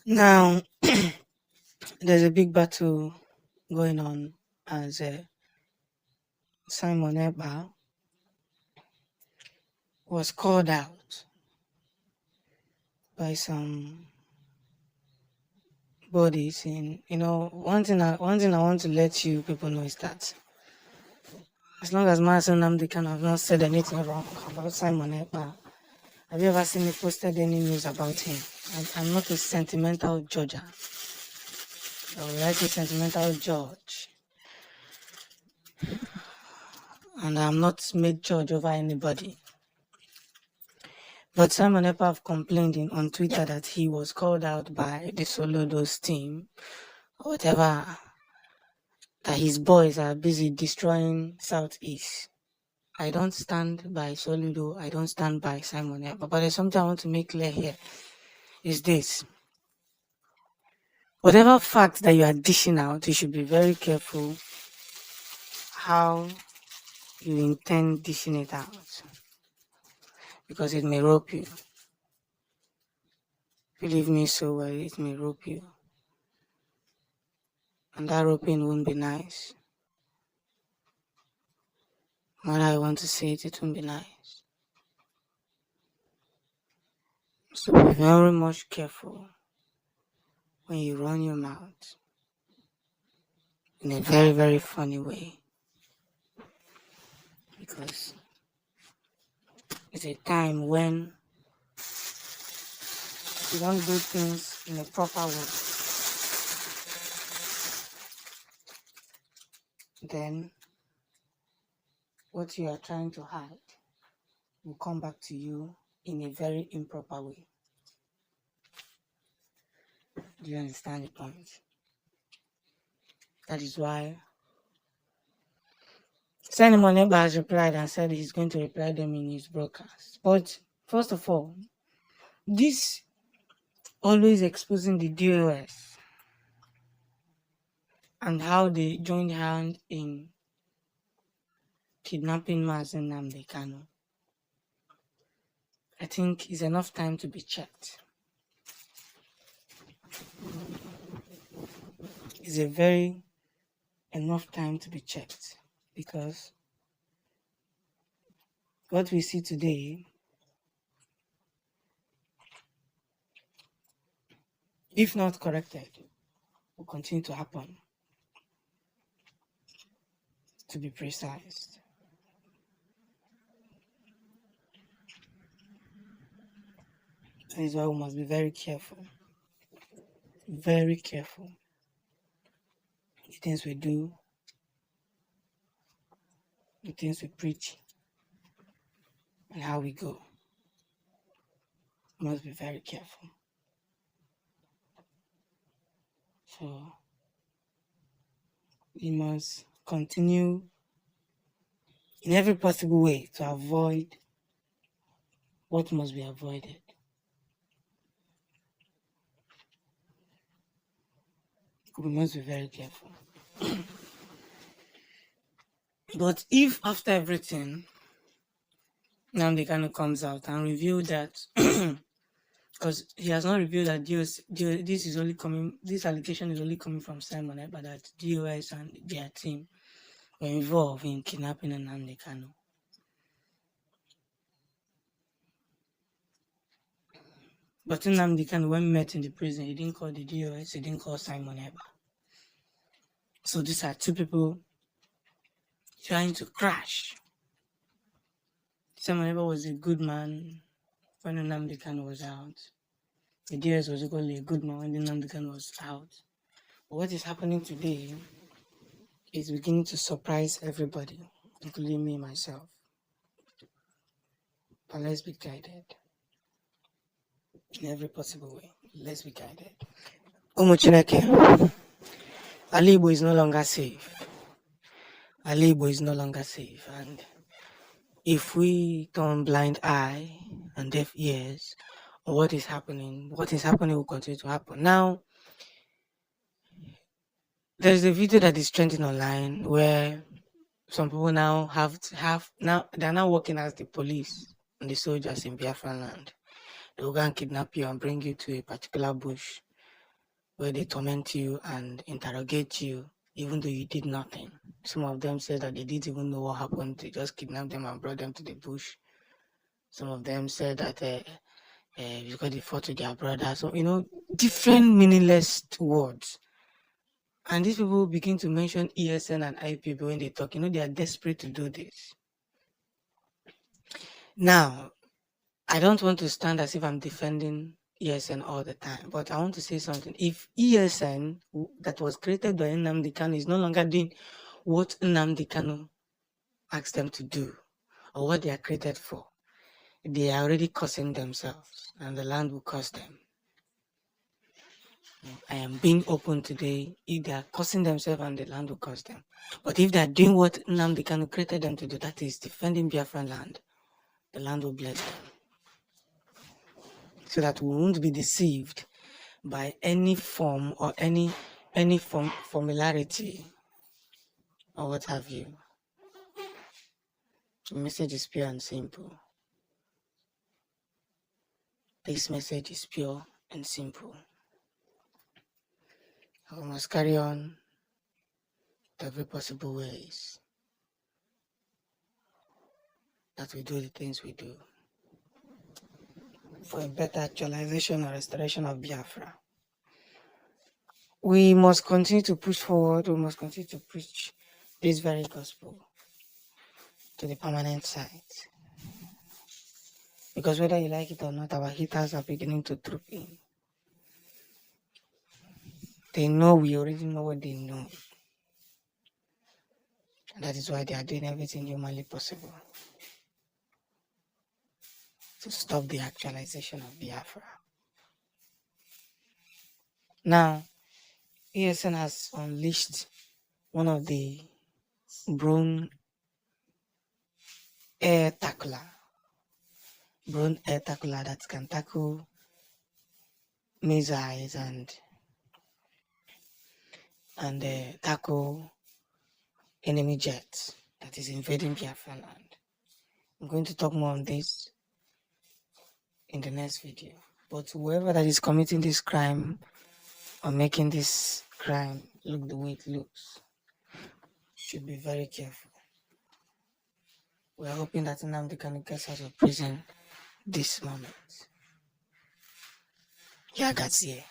Now, there's a big battle going on as Simon Ekpa was called out by some bodies. In one thing I want to let you people know is that as long as Master Namdi can have not said anything wrong about Simon Ekpa, have you ever seen me posted any news about him? I'm not a sentimental judger. I would like a sentimental judge, and I'm not made judge over anybody. But Simon Ekpa have complained on Twitter that he was called out by the Soludo's team, or whatever, that his boys are busy destroying Southeast. I don't stand by Soludo. I don't stand by Simon Ekpa. But there's something I want to make clear here. Is this. Whatever facts that you are dishing out, you should be very careful how you intend dishing it out, because it may rope you. Believe me so well, it may rope you. And that roping won't be nice. When I want to say it, it won't be nice. So be very much careful when you run your mouth in a very, very funny way. Because it's a time when you don't do things in a proper way. Then what you are trying to hide will come back to you in a very improper way. Do you understand the point? That is why Simon Ekpa has replied and said he's going to reply them in his broadcast. But first of all, this always exposing the DOS and how they joined hand in kidnapping Mazen Nnamdi Kanu, I think is enough time to be checked. It's a very enough time to be checked, because what we see today, if not corrected, will continue to happen, to be precise. That is why we must be very careful. Very careful. The things we do, the things we preach, and how we go. We must be very careful. So we must continue in every possible way to avoid what must be avoided. We must be very careful. But if after everything, Nnamdi Kanu comes out and reveal that, because he has not revealed that this allegation is only coming from Simon Ekpa, that DOS and their team were involved in kidnapping Nnamdi Kanu. But Nnamdi Kanu, when we met in the prison, he didn't call the DOS, he didn't call Simon Ekpa. So these are two people trying to crash. Simon Ekpa was a good man when Nnamdi Kanu was out. The DS was equally a good man when Nnamdi Kanu was out. But what is happening today is beginning to surprise everybody, including me, myself. But let's be guided. In every possible way, let's be guided. Umuchineke, Alibo is no longer safe. Alibo is no longer safe. And if we turn blind eye and deaf ears on what is happening will continue to happen. Now, there's a video that is trending online where some people now they're now working as the police and the soldiers in Biafra land. They will go and kidnap you and bring you to a particular bush where they torment you and interrogate you, even though you did nothing. Some of them said that they didn't even know what happened. They just kidnapped them and brought them to the bush. Some of them said that because they fought with their brother. So, different meaningless words. And these people begin to mention ESN and IPB when they talk. They are desperate to do this. Now, I don't want to stand as if I'm defending ESN all the time, but I want to say something. If ESN that was created by Nnamdi Kanu is no longer doing what Nnamdi Kanu asked them to do or what they are created for, they are already cursing themselves and the land will curse them. I am being open today. If they are cursing themselves and the land will curse them. But if they are doing what Nnamdi Kanu created them to do, that is defending Biafran land, the land will bless them. So that we won't be deceived by any form or any formularity or what have you. The message is pure and simple. This message is pure and simple. We must carry on in every possible ways that we do the things we do for a better actualization or restoration of Biafra. We must continue to push forward. We must continue to preach this very gospel to the permanent site. Because whether you like it or not, our haters are beginning to troop in. They know we already know what they know. And that is why they are doing everything humanly possible to stop the actualization of Biafra. Now, ESN has unleashed one of the drone air tackler that can tackle missiles and tackle enemy jets that is invading Biafra land. I'm going to talk more on this in the next video. But whoever that is committing this crime or making this crime look the way it looks should be very careful. We are hoping that Nnamdi Kanu gets out of prison this moment. Yeah, Gatsiye.